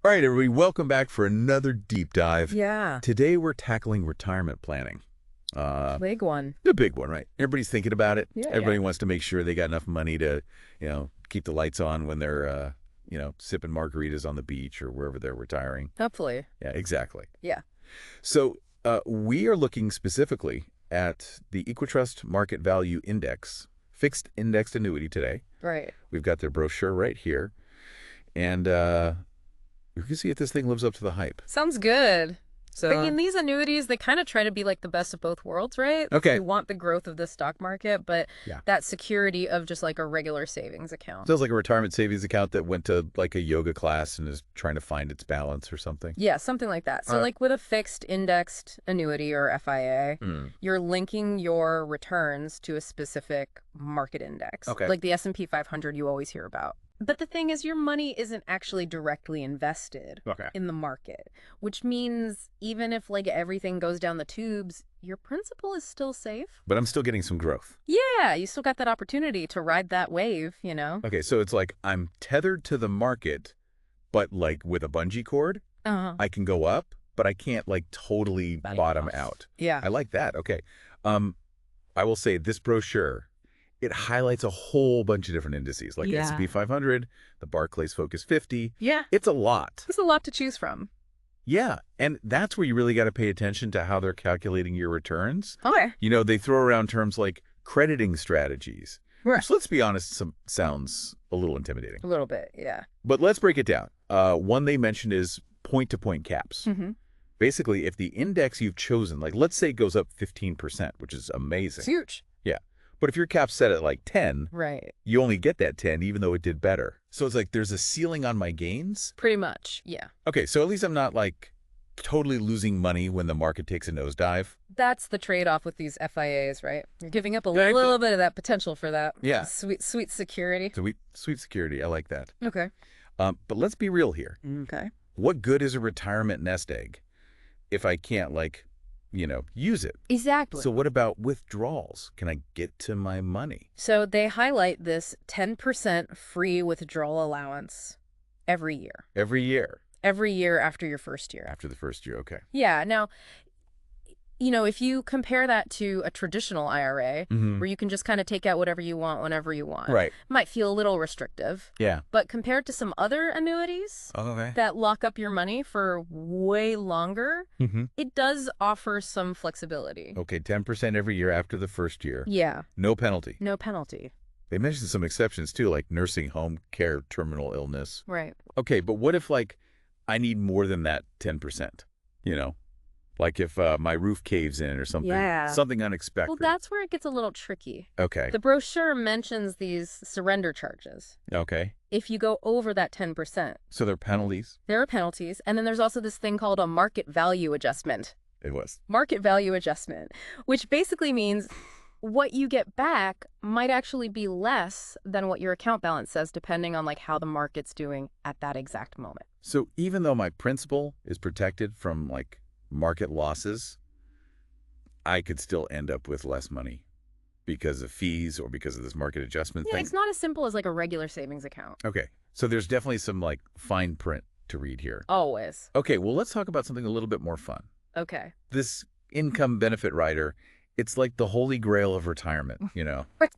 All right, everybody, welcome back for another deep dive. Yeah. Today we're tackling retirement planning. Big one. The big one, right? Everybody's thinking about it. Yeah, Everybody wants to make sure they got enough money to, keep the lights on when they're, sipping margaritas on the beach or wherever they're retiring. Hopefully. Yeah, exactly. Yeah. So we are looking specifically at the EquiTrust MarketValue Index, fixed indexed annuity today. Right. We've got their brochure right here. And you can see if this thing lives up to the hype. Sounds good. So, I mean, these annuities, they kind of try to be like the best of both worlds, right? Okay. You want the growth of the stock market, but yeah. that security of just like a regular savings account. Sounds like a retirement savings account that went to like a yoga class and is trying to find its balance or something. Yeah, something like that. So like with a fixed indexed annuity or FIA, you're linking your returns to a specific market index. Okay. Like the S&P 500 you always hear about. But the thing is, your money isn't actually directly invested in the market, which means even if like everything goes down the tubes, your principal is still safe. But I'm still getting some growth. Yeah, you still got that opportunity to ride that wave, you know? Okay, so it's like I'm tethered to the market, but like with a bungee cord, I can go up, but I can't like totally bottom out. Yeah. I like that. Okay. I will say this brochure, it highlights a whole bunch of different indices like S&P 500, the Barclays Focus50. Yeah. It's a lot. There's a lot to choose from. Yeah, and that's where you really got to pay attention to how they're calculating your returns. Okay. They throw around terms like crediting strategies. Right. Which, let's be honest, sounds a little intimidating. A little bit, yeah. But let's break it down. One they mentioned is point-to-point caps. Basically, if the index you've chosen, like let's say it goes up 15%, which is amazing. It's huge. Yeah. But if your cap's set at like 10, right, you only get that 10 even though it did better. So it's like there's a ceiling on my gains? Pretty much, yeah. Okay, so at least I'm not like totally losing money when the market takes a nosedive. That's the trade-off with these FIAs, right? You're giving up a little bit of that potential for that. Yeah. Sweet security. Sweet security. I like that. Okay. But let's be real here. Okay. What good is a retirement nest egg if I can't use it? Exactly. So what about withdrawals? Can I get to my money? So they highlight this 10% free withdrawal allowance every year. Every year? Every year after your first year. After the first year, okay. Yeah. Now, if you compare that to a traditional IRA, where you can just kind of take out whatever you want whenever you want, right, it might feel a little restrictive. Yeah. But compared to some other annuities that lock up your money for way longer, it does offer some flexibility. Okay, 10% every year after the first year. Yeah. No penalty. No penalty. They mentioned some exceptions too, like nursing home care, terminal illness. Right. Okay, but what if I need more than that 10%? Like if my roof caves in or something, something unexpected. Well, that's where it gets a little tricky. Okay. The brochure mentions these surrender charges. Okay. If you go over that 10%. So there are penalties? There are penalties. And then there's also this thing called a market value adjustment. It was. Market value adjustment, which basically means what you get back might actually be less than what your account balance says, depending on how the market's doing at that exact moment. So even though my principal is protected from market losses, I could still end up with less money because of fees or because of this market adjustment thing. It's not as simple as a regular savings account. Okay. So there's definitely some fine print to read here. Always. Okay. Well, let's talk about something a little bit more fun. Okay. This income benefit rider, it's like the holy grail of retirement,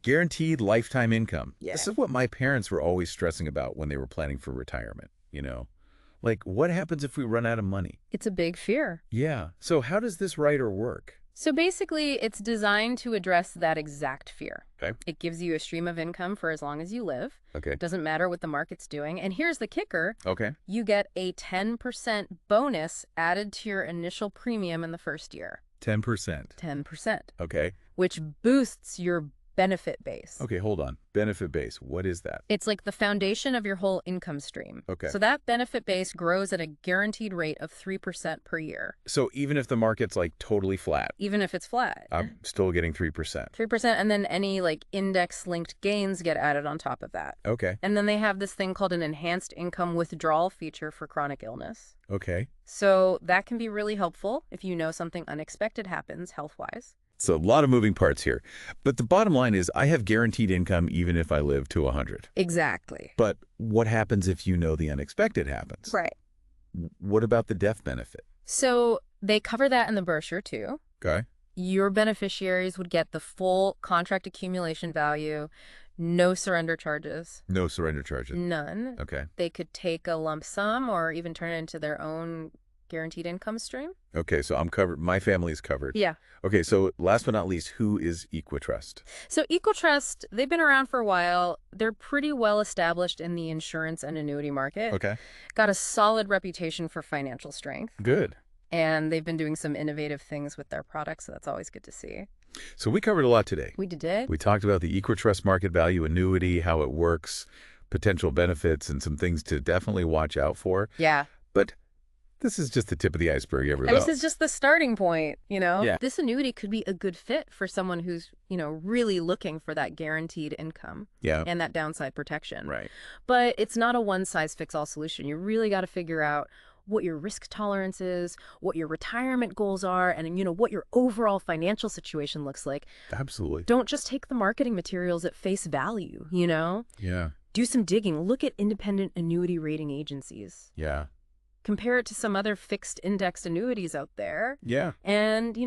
Guaranteed lifetime income. Yeah. This is what my parents were always stressing about when they were planning for retirement, what happens if we run out of money? It's a big fear. Yeah. So how does this rider work? So basically, it's designed to address that exact fear. Okay. It gives you a stream of income for as long as you live. Okay. It doesn't matter what the market's doing. And here's the kicker. Okay. You get a 10% bonus added to your initial premium in the first year. 10%. 10%. Okay. Which boosts your benefit base. Okay, hold on. Benefit base. What is that? It's like the foundation of your whole income stream. Okay. So that benefit base grows at a guaranteed rate of 3% per year. So even if the market's totally flat? Even if it's flat. I'm still getting 3%. 3%, and then any index-linked gains get added on top of that. Okay. And then they have this thing called an enhanced income withdrawal feature for chronic illness. Okay. So that can be really helpful if you know something unexpected happens health-wise. So a lot of moving parts here. But the bottom line is I have guaranteed income even if I live to 100. Exactly. But what happens if the unexpected happens? Right. What about the death benefit? So they cover that in the brochure too. Okay. Your beneficiaries would get the full contract accumulation value, no surrender charges. No surrender charges. None. Okay. They could take a lump sum or even turn it into their own guaranteed income stream. Okay, so I'm covered. My family's covered. Yeah. Okay, so last but not least, who is EquiTrust? So EquiTrust, they've been around for a while. They're pretty well established in the insurance and annuity market. Okay. Got a solid reputation for financial strength. Good. And they've been doing some innovative things with their products, so that's always good to see. So we covered a lot today. We did. We talked about the EquiTrust MarketValue Annuity, how it works, potential benefits, and some things to definitely watch out for. Yeah. But this is just the tip of the iceberg, everybody. And this is just the starting point, you know? Yeah. This annuity could be a good fit for someone who's, really looking for that guaranteed income. Yeah. And that downside protection. Right. But it's not a one-size-fits-all solution. You really got to figure out what your risk tolerance is, what your retirement goals are, and, what your overall financial situation looks like. Absolutely. Don't just take the marketing materials at face value, Yeah. Do some digging. Look at independent annuity rating agencies. Yeah. Compare it to some other fixed indexed annuities out there. Yeah. And,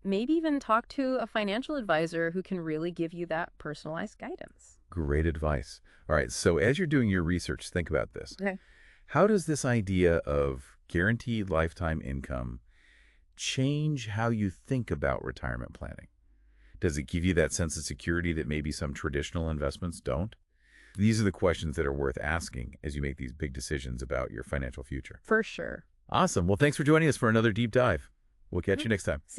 maybe even talk to a financial advisor who can really give you that personalized guidance. Great advice. All right, so as you're doing your research, think about this. Okay. How does this idea of guaranteed lifetime income change how you think about retirement planning? Does it give you that sense of security that maybe some traditional investments don't? These are the questions that are worth asking as you make these big decisions about your financial future. For sure. Awesome. Well, thanks for joining us for another deep dive. We'll catch you next time. See